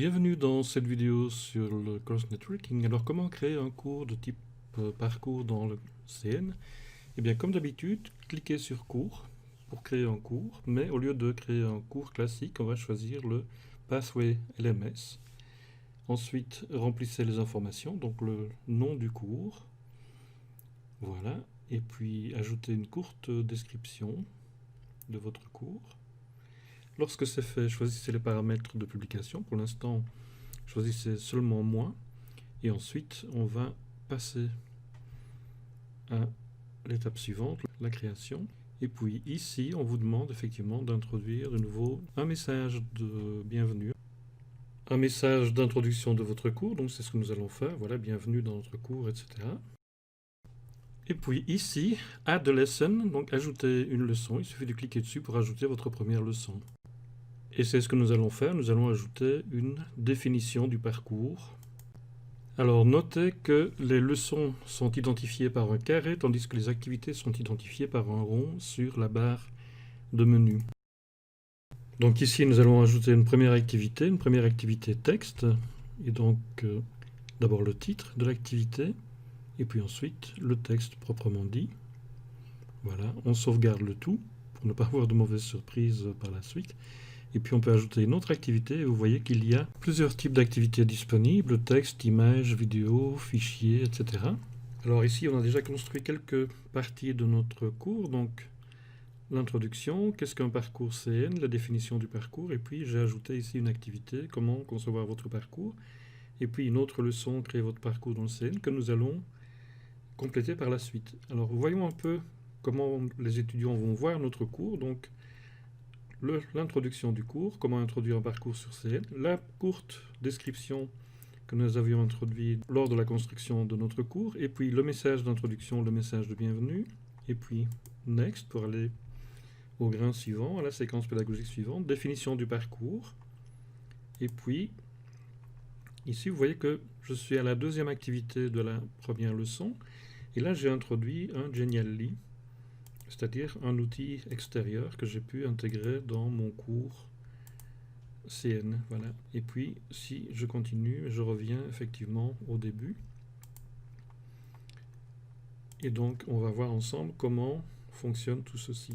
Bienvenue dans cette vidéo sur le Course Networking. Alors, comment créer un cours de type parcours dans le CN? Eh bien, comme d'habitude, cliquez sur cours pour créer un cours, mais au lieu de créer un cours classique, on va choisir le Pathway LMS. Ensuite, remplissez les informations, donc le nom du cours. Voilà. Et puis, ajoutez une courte description de votre cours. Lorsque c'est fait, choisissez les paramètres de publication. Pour l'instant, choisissez seulement moi. Et ensuite, on va passer à l'étape suivante, la création. Et puis ici, on vous demande effectivement d'introduire de nouveau un message de bienvenue, un message d'introduction de votre cours. Donc c'est ce que nous allons faire. Voilà, bienvenue dans notre cours, etc. Et puis ici, Add a lesson, donc ajouter une leçon. Il suffit de cliquer dessus pour ajouter votre première leçon. Et c'est ce que nous allons faire. Nous allons ajouter une définition du parcours. Alors, notez que les leçons sont identifiées par un carré, tandis que les activités sont identifiées par un rond sur la barre de menu. Donc ici, nous allons ajouter une première activité texte, et donc d'abord le titre de l'activité, et puis ensuite le texte proprement dit. Voilà, on sauvegarde le tout, pour ne pas avoir de mauvaises surprises par la suite. Et puis on peut ajouter une autre activité, et vous voyez qu'il y a plusieurs types d'activités disponibles, texte, images, vidéos, fichiers, etc. Alors ici on a déjà construit quelques parties de notre cours, donc l'introduction, qu'est-ce qu'un parcours CN, la définition du parcours, et puis j'ai ajouté ici une activité, comment concevoir votre parcours, et puis une autre leçon, créer votre parcours dans le CN, que nous allons compléter par la suite. Alors voyons un peu comment les étudiants vont voir notre cours, donc l'introduction du cours, comment introduire un parcours sur CN, la courte description que nous avions introduite lors de la construction de notre cours, et puis le message d'introduction, le message de bienvenue, et puis Next pour aller au grain suivant, à la séquence pédagogique suivante, définition du parcours, et puis ici vous voyez que je suis à la deuxième activité de la première leçon, et là j'ai introduit un Genially, c'est-à-dire un outil extérieur que j'ai pu intégrer dans mon cours CN. Voilà. Et puis, si je continue, je reviens effectivement au début. Et donc, on va voir ensemble comment fonctionne tout ceci.